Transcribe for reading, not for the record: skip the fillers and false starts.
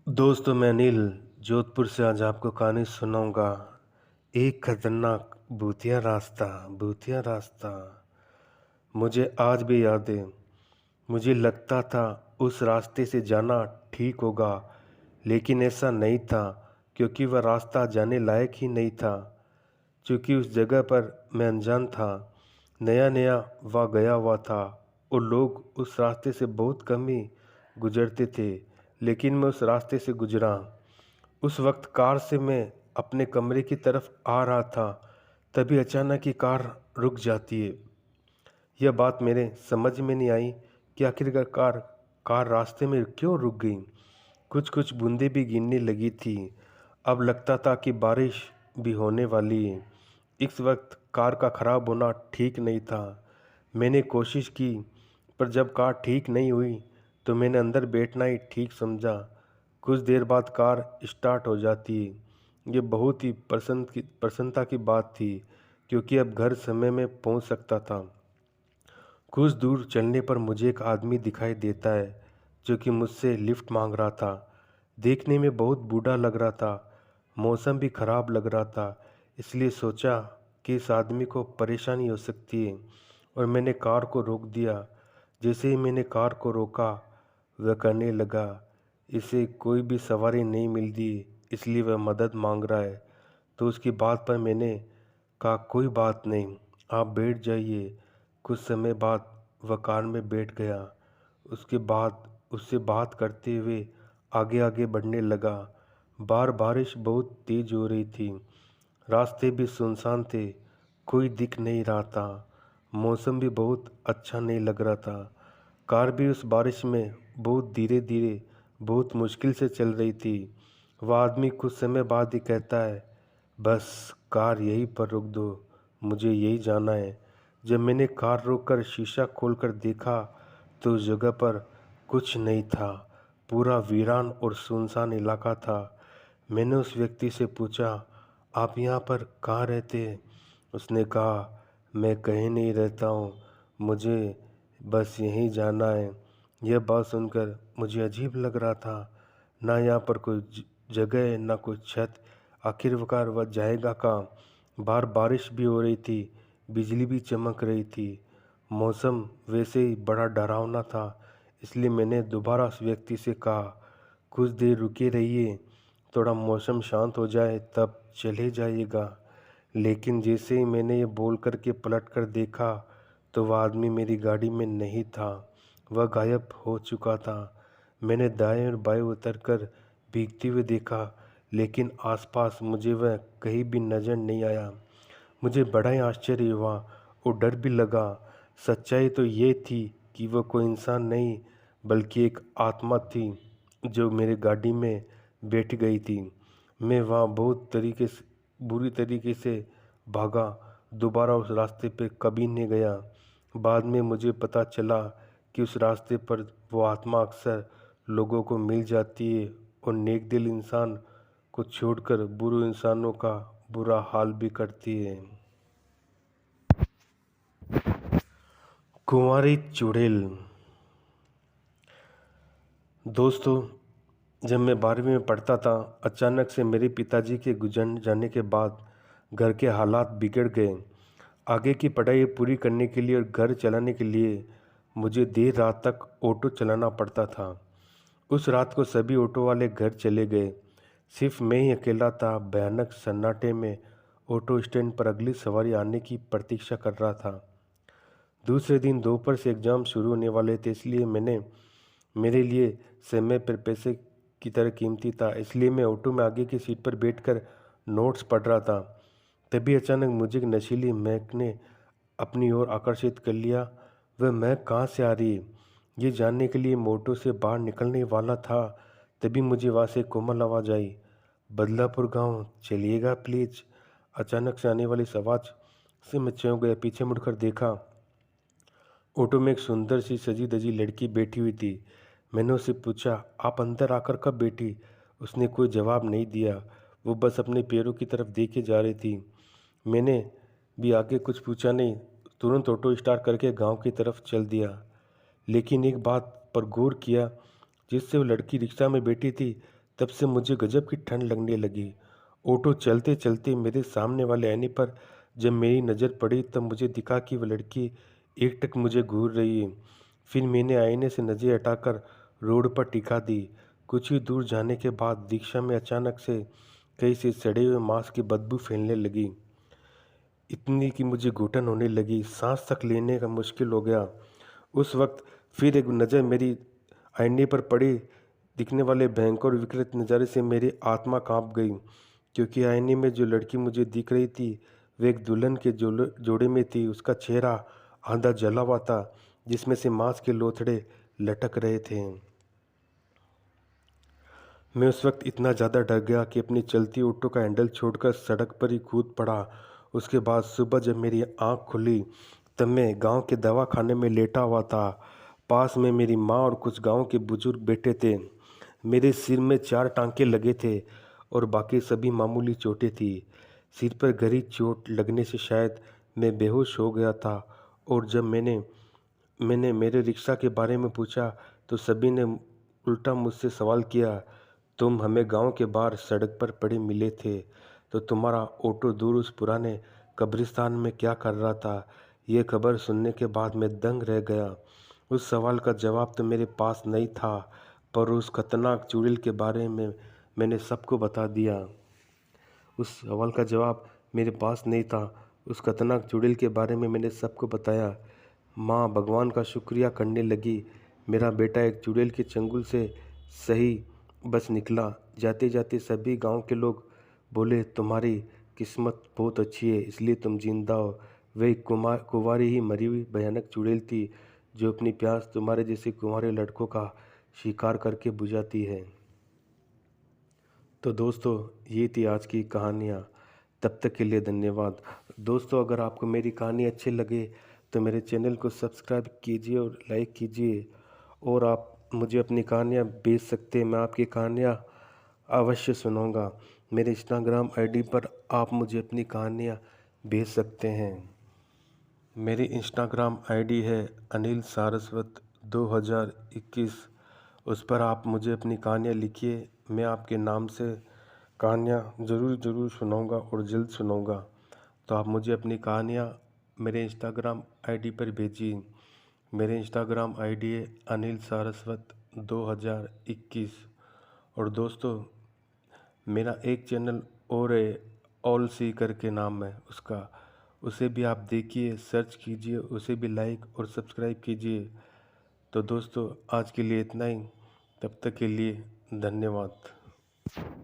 दोस्तों, मैं अनिल जोधपुर से आज आपको कहानी सुनाऊंगा। एक खतरनाक भूतिया रास्ता। मुझे आज भी याद है। मुझे लगता था उस रास्ते से जाना ठीक होगा, लेकिन ऐसा नहीं था क्योंकि वह रास्ता जाने लायक ही नहीं था। क्योंकि उस जगह पर मैं अनजान था, नया नया वहाँ गया हुआ था और लोग उस रास्ते से बहुत कम ही गुजरते थे। लेकिन मैं उस रास्ते से गुजरा। उस वक्त कार से मैं अपने कमरे की तरफ आ रहा था, तभी अचानक ही कार रुक जाती है। यह बात मेरे समझ में नहीं आई कि आखिरकार कार कार रास्ते में क्यों रुक गई। कुछ कुछ बूंदें भी गिरने लगी थी। अब लगता था कि बारिश भी होने वाली है। इस वक्त कार का खराब होना ठीक नहीं था। मैंने कोशिश की, पर जब कार ठीक नहीं हुई तो मैंने अंदर बैठना ही ठीक समझा। कुछ देर बाद कार स्टार्ट हो जाती है। ये बहुत ही प्रसन्नता की बात थी, क्योंकि अब घर समय में पहुंच सकता था। कुछ दूर चलने पर मुझे एक आदमी दिखाई देता है, जो कि मुझसे लिफ्ट मांग रहा था। देखने में बहुत बूढ़ा लग रहा था। मौसम भी खराब लग रहा था, इसलिए सोचा कि इस आदमी को परेशानी हो सकती है और मैंने कार को रोक दिया। जैसे ही मैंने कार को रोका, वह कहने लगा, इसे कोई भी सवारी नहीं मिलती, इसलिए वह मदद मांग रहा है। तो उसकी बात पर मैंने कहा, कोई बात नहीं, आप बैठ जाइए। कुछ समय बाद वह कार में बैठ गया। उसके बाद उससे बात करते हुए आगे आगे बढ़ने लगा। बाहर बारिश बहुत तेज हो रही थी। रास्ते भी सुनसान थे, कोई दिख नहीं रहा था। मौसम भी बहुत अच्छा नहीं लग रहा था। कार भी उस बारिश में बहुत धीरे धीरे, बहुत मुश्किल से चल रही थी। वह आदमी कुछ समय बाद ही कहता है, बस कार यहीं पर रोक दो, मुझे यही जाना है। जब मैंने कार रोककर शीशा खोलकर देखा तो उस जगह पर कुछ नहीं था। पूरा वीरान और सुनसान इलाका था। मैंने उस व्यक्ति से पूछा, आप यहाँ पर कहाँ रहते हैं? उसने कहा, मैं कहीं नहीं रहता हूँ, मुझे बस यहीं जाना है। यह बात सुनकर मुझे अजीब लग रहा था। ना यहाँ पर कोई जगह है, ना कोई छत। आखिरकार वह जाएगा कहाँ? बाहर बारिश भी हो रही थी, बिजली भी चमक रही थी। मौसम वैसे ही बड़ा डरावना था, इसलिए मैंने दोबारा उस व्यक्ति से कहा, कुछ देर रुके रहिए, थोड़ा मौसम शांत हो जाए तब चले जाइएगा। लेकिन जैसे ही मैंने ये बोल कर के पलट कर देखा तो वह आदमी मेरी गाड़ी में नहीं था, वह गायब हो चुका था। मैंने दाएं और बाएं उतर कर भीगते हुए देखा, लेकिन आसपास मुझे वह कहीं भी नजर नहीं आया। मुझे बड़ा ही आश्चर्य हुआ और डर भी लगा। सच्चाई तो ये थी कि वह कोई इंसान नहीं, बल्कि एक आत्मा थी जो मेरी गाड़ी में बैठ गई थी। मैं वहाँ बहुत बुरी तरीके से भागा, दोबारा उस रास्ते पर कभी नहीं गया। बाद में मुझे पता चला कि उस रास्ते पर वो आत्मा अक्सर लोगों को मिल जाती है और नेक दिल इंसान को छोड़कर बुरे इंसानों का बुरा हाल भी करती है। कुंवारी चुड़ैल। दोस्तों, जब मैं 12वीं में पढ़ता था, अचानक से मेरे पिताजी के गुजर जाने के बाद घर के हालात बिगड़ गए। आगे की पढ़ाई पूरी करने के लिए और घर चलाने के लिए मुझे देर रात तक ऑटो चलाना पड़ता था। उस रात को सभी ऑटो वाले घर चले गए। सिर्फ मैं ही अकेला था, भयानक सन्नाटे में ऑटो स्टैंड पर अगली सवारी आने की प्रतीक्षा कर रहा था। दूसरे दिन दोपहर से एग्ज़ाम शुरू होने वाले थे, इसलिए मेरे लिए समय पर पैसे की तरह कीमती था, इसलिए मैं ऑटो में आगे की सीट पर बैठकर नोट्स पढ़ रहा था। तभी अचानक मुझे एक नशीली महक ने अपनी ओर आकर्षित कर लिया। वह महक कहाँ से आ रही है, ये जानने के लिए मैं ऑटो से बाहर निकलने वाला था। तभी मुझे वहाँ से कोमल आवाज़ आई, बदलापुर गांव चलिएगा प्लीज। अचानक से आने वाली इस आवाज़ से मैं चौंक गया। पीछे मुड़कर देखा, ऑटो में एक सुंदर सी सजी धजी लड़की बैठी हुई थी। मैंने उससे पूछा, आप अंदर आकर कब बैठी? उसने कोई जवाब नहीं दिया, वो बस अपने पैरों की तरफ देखे जा रही थी। मैंने भी आगे कुछ पूछा नहीं, तुरंत ऑटो स्टार्ट करके गांव की तरफ चल दिया। लेकिन एक बात पर गौर किया, जिससे वो लड़की रिक्शा में बैठी थी तब से मुझे गजब की ठंड लगने लगी। ऑटो चलते चलते मेरे सामने वाले आईने पर जब मेरी नज़र पड़ी तब मुझे दिखा कि वह लड़की एकटक मुझे घूर रही है। फिर मैंने आईने से नज़र हटाकर रोड पर टिका दी। कुछ ही दूर जाने के बाद दीक्षा में अचानक से कहीं से सड़े हुए मांस की बदबू फैलने लगी, इतनी कि मुझे घुटन होने लगी, सांस तक लेने का मुश्किल हो गया। उस वक्त फिर एक नज़र मेरी आईने पर पड़ी। दिखने वाले भयंकर और विकृत नज़ारे से मेरी आत्मा कांप गई, क्योंकि आईने में जो लड़की मुझे दिख रही थी वह एक दुल्हन के जोड़े में थी। उसका चेहरा आधा जला हुआ था, जिसमें से मांस के लोथड़े लटक रहे थे। मैं उस वक्त इतना ज़्यादा डर गया कि अपनी चलती ऑटो का हैंडल छोड़कर सड़क पर ही कूद पड़ा। उसके बाद सुबह जब मेरी आंख खुली तब मैं गांव के दवाखाने में लेटा हुआ था। पास में मेरी माँ और कुछ गांव के बुजुर्ग बैठे थे। मेरे सिर में 4 टांके लगे थे और बाकी सभी मामूली चोटें थी। सिर पर गहरी चोट लगने से शायद मैं बेहोश हो गया था। और जब मैंने मैंने मेरे रिक्शा के बारे में पूछा तो सभी ने उल्टा मुझसे सवाल किया, तुम हमें गांव के बाहर सड़क पर पड़े मिले थे, तो तुम्हारा ऑटो दूर उस पुराने कब्रिस्तान में क्या कर रहा था? ये खबर सुनने के बाद मैं दंग रह गया। उस सवाल का जवाब तो मेरे पास नहीं था, पर उस खतरनाक चुड़ैल के बारे में मैंने सबको बता दिया। उस सवाल का जवाब मेरे पास नहीं था। उस खतरनाक चुड़ैल के बारे में मैंने सबको बताया। माँ भगवान का शुक्रिया करने लगी। मेरा बेटा एक चुड़ैल के चंगुल से सही बच निकला। जाते जाते सभी गांव के लोग बोले, तुम्हारी किस्मत बहुत अच्छी है, इसलिए तुम जिंदा हो। वह कुंवारी ही मरी हुई भयानक चुड़ैल थी, जो अपनी प्यास तुम्हारे जैसे कुंवारे लड़कों का शिकार करके बुझाती है। तो दोस्तों, ये थी आज की कहानियाँ। तब तक के लिए धन्यवाद। दोस्तों, अगर आपको मेरी कहानी अच्छी लगे तो मेरे चैनल को सब्सक्राइब कीजिए और लाइक कीजिए। और आप मुझे अपनी कहानियाँ भेज सकते हैं, मैं आपकी कहानियाँ अवश्य सुनाऊंगा। मेरे इंस्टाग्राम आईडी पर आप मुझे अपनी कहानियाँ भेज सकते हैं। मेरी इंस्टाग्राम आईडी है अनिल सारस्वत 2021। उस पर आप मुझे अपनी कहानियाँ लिखिए, मैं आपके नाम से कहानियाँ ज़रूर सुनाऊंगा और जल्द सुनाऊंगा। तो आप मुझे अपनी कहानियाँ मेरे इंस्टाग्राम आईडी पर भेजिए। मेरे इंस्टाग्राम आईडी है अनिल सारस्वत 2021। और दोस्तों, मेरा एक चैनल और है, ऑल सी करके नाम है उसका, उसे भी आप देखिए, सर्च कीजिए, उसे भी लाइक और सब्सक्राइब कीजिए। तो दोस्तों, आज के लिए इतना ही। तब तक के लिए धन्यवाद।